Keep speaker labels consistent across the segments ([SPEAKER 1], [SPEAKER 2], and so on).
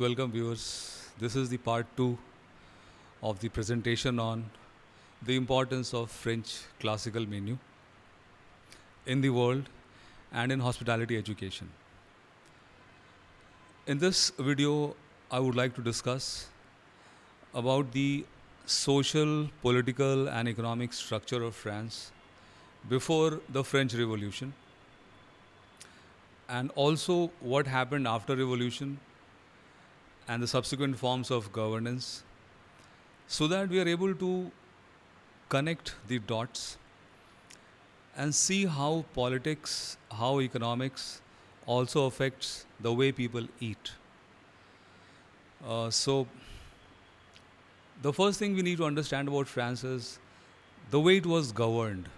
[SPEAKER 1] Welcome, viewers. This is the part two of the presentation on the importance of French classical menu in the world and in hospitality education. In this video, I would like to discuss about the social, political, and economic structure of France before the French Revolution, and also what happened after Revolution and the subsequent forms of governance, so that we are able to connect the dots and see how politics, how economics also affects the way people eat. So, the first thing we need to understand about France is the way it was governed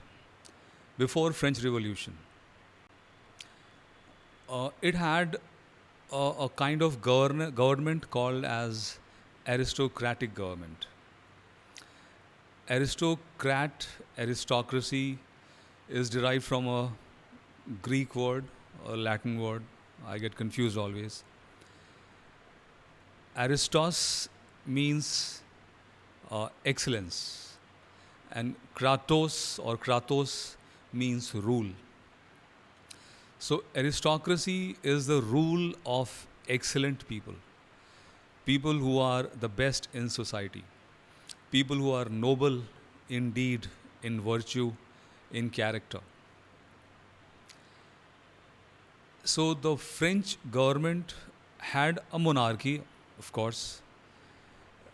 [SPEAKER 1] before French Revolution. It had a kind of government called as aristocratic government. Aristocracy is derived from a Greek word, a Latin word. I get confused always. Aristos means excellence, and Kratos means rule. So, aristocracy is the rule of excellent people, people who are the best in society, people who are noble in deed, in virtue, in character. So, the French government had a monarchy, of course,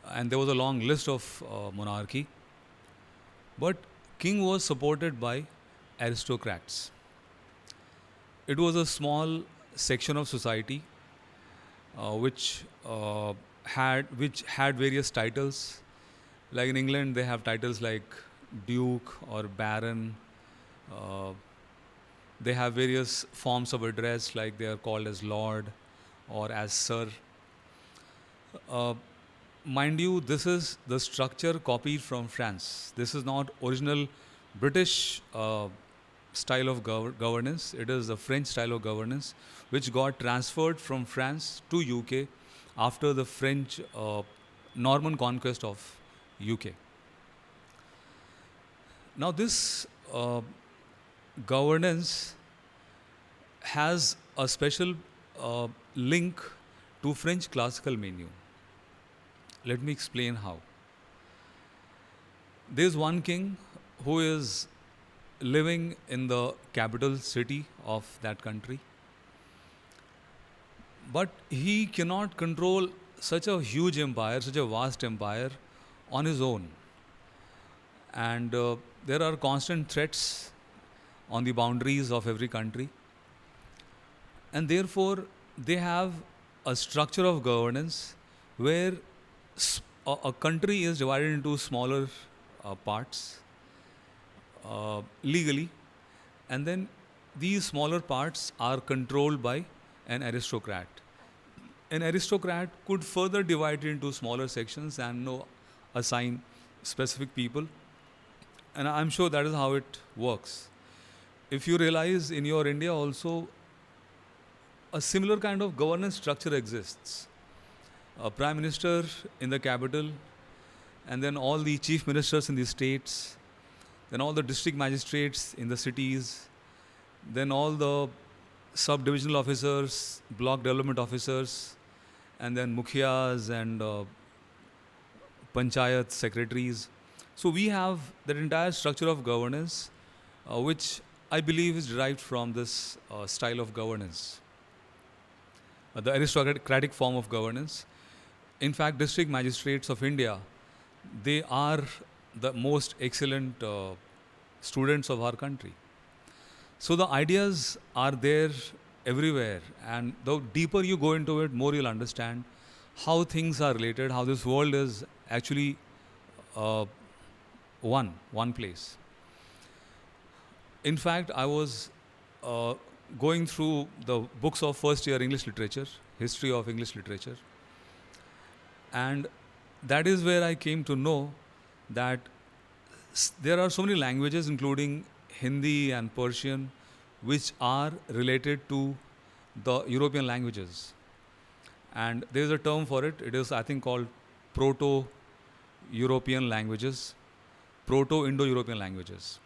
[SPEAKER 1] and there was a long list of monarchy, but king was supported by aristocrats. It was a small section of society which had various titles. Like in England, they have titles like Duke or Baron. Uh, they have various forms of address, like they are called as Lord or as Sir. Uh, Mind you, this is the structure copied from France. This is not original British style of governance. It is the French style of governance, which got transferred from France to UK after the French Norman conquest of UK. Now, this governance has a special link to French classical menu. Let me explain how. There is one king who is living in the capital city of that country, but he cannot control such a huge empire, such a vast empire on his own. And there are constant threats on the boundaries of every country, and therefore they have a structure of governance where a country is divided into smaller parts legally, and then these smaller parts are controlled by an aristocrat. An aristocrat could further divide it into smaller sections and assign specific people, and I'm sure that is how it works. If you realize, in your India also, a similar kind of governance structure exists. A prime minister in the capital, and then all the chief ministers in the states, then all the district magistrates in the cities, then all the sub-divisional officers, block development officers, and then mukhias and panchayat secretaries. So we have that entire structure of governance, which I believe is derived from this style of governance, the aristocratic form of governance. In fact, district magistrates of India, they are the most excellent students of our country. So the ideas are there everywhere, and the deeper you go into it, more you'll understand how things are related, how this world is actually uh, one place. In fact, I was going through the books of first year English literature, history of English literature, and that is where I came to know that there are so many languages, including Hindi and Persian, which are related to the European languages. And there is a term for it. It is, I think, called Proto-European languages, Proto-Indo-European languages.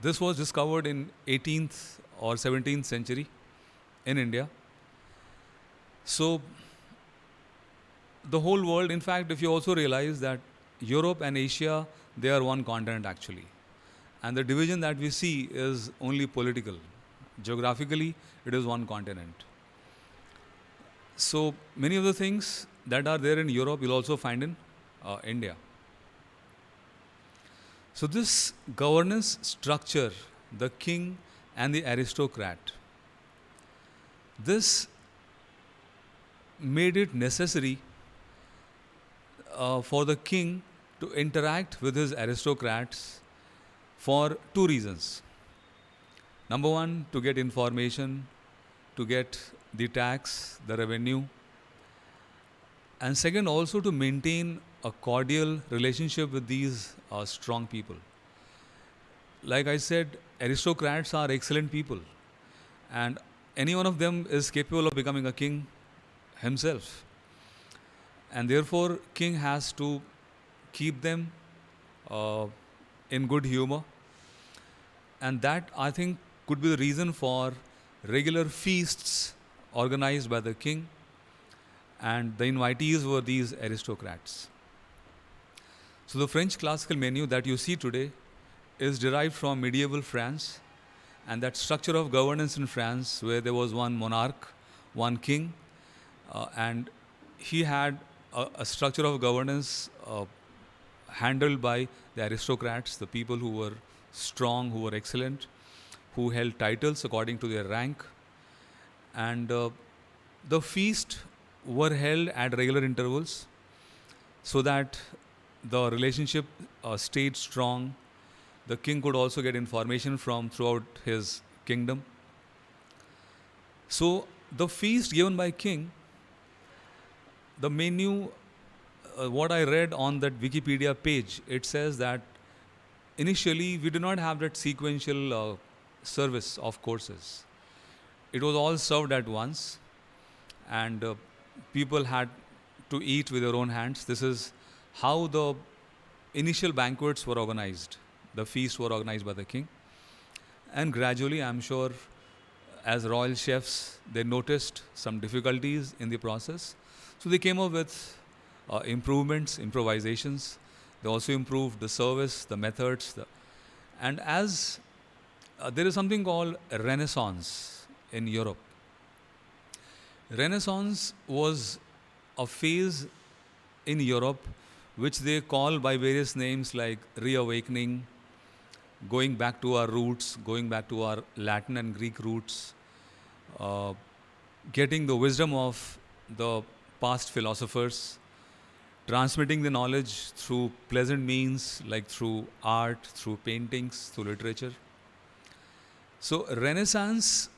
[SPEAKER 1] This was discovered in 18th or 17th century in India. So the whole world, in fact, if you also realize that Europe and Asia, they are one continent actually. And the division that we see is only political. Geographically, it is one continent. So many of the things that are there in Europe, you'll also find in India. So this governance structure, the king and the aristocrat, this made it necessary for the king to interact with his aristocrats for two reasons. Number one, to get information, to get the tax, the revenue, and second, also to maintain a cordial relationship with these strong people. Like I said, aristocrats are excellent people, and any one of them is capable of becoming a king himself. And therefore, king has to keep them in good humor. And that, I think, could be the reason for regular feasts organized by the king, and the invitees were these aristocrats. So the French classical menu that you see today is derived from medieval France, and that structure of governance in France, where there was one monarch, one king, and he had a structure of governance handled by the aristocrats, the people who were strong, who were excellent, who held titles according to their rank. And the feast were held at regular intervals so that the relationship stayed strong. The king could also get information from throughout his kingdom. So the feast given by king, the menu, what I read on that Wikipedia page, it says that initially we did not have that sequential service of courses. It was all served at once, and people had to eat with their own hands. This is how the initial banquets were organized. The feasts were organized by the king. And gradually, I'm sure, as royal chefs, they noticed some difficulties in the process. So they came up with improvements, improvisations. They also improved the service, the methods. And as there is something called Renaissance in Europe. Renaissance was a phase in Europe which they call by various names like reawakening, going back to our roots, going back to our Latin and Greek roots, getting the wisdom of the past philosophers, transmitting the knowledge through pleasant means like through art, through paintings, through literature. So Renaissance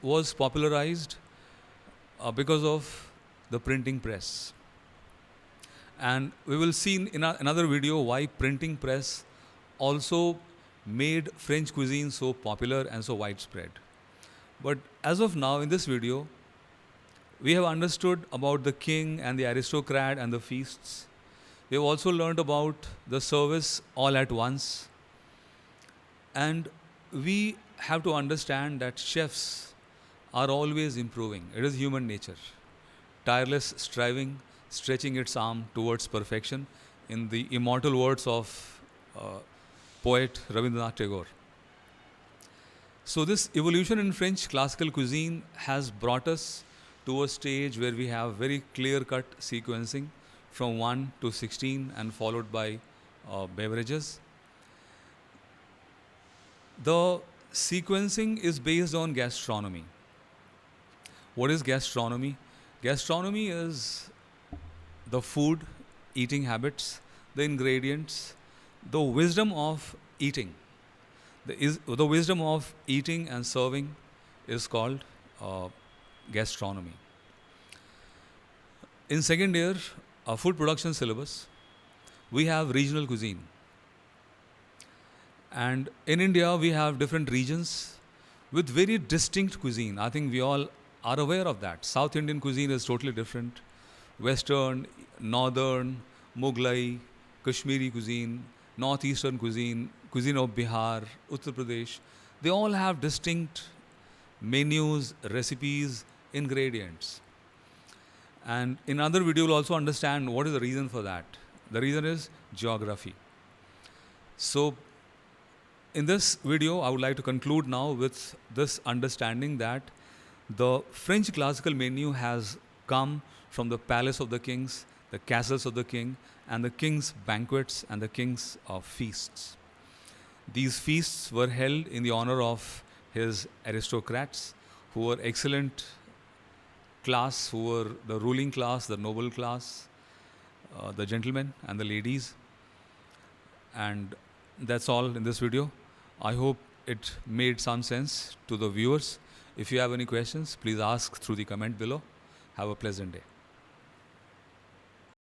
[SPEAKER 1] was popularized because of the printing press. And we will see in another video why printing press also made French cuisine so popular and so widespread. But as of now, in this video, we have understood about the king and the aristocrat and the feasts. We have also learned about the service all at once. And we have to understand that chefs are always improving. It is human nature. Tireless striving, stretching its arm towards perfection, in the immortal words of poet Rabindranath Tagore. So this evolution in French classical cuisine has brought us to a stage where we have very clear-cut sequencing from 1 to 16 and followed by beverages. The sequencing is based on gastronomy. What is gastronomy? Gastronomy is the food, eating habits, the ingredients, the wisdom of eating. The wisdom of eating and serving is called gastronomy. In second year, food production syllabus, we have regional cuisine. And in India, we have different regions with very distinct cuisine. I think we all are aware of that. South Indian cuisine is totally different. Western, Northern, Mughlai, Kashmiri cuisine, Northeastern cuisine, cuisine of Bihar, Uttar Pradesh, they all have distinct menus, recipes, ingredients. And in another video, we'll also understand what is the reason for that. The reason is geography. So, in this video, I would like to conclude now with this understanding that the French classical menu has come from the palace of the kings, the castles of the king, and the king's banquets and the king's feasts. These feasts were held in the honor of his aristocrats, who were excellent class, who were the ruling class, the noble class, the gentlemen and the ladies. And that's all in this video. I hope it made some sense to the viewers. If you have any questions, please ask through the comment below. Have a pleasant day.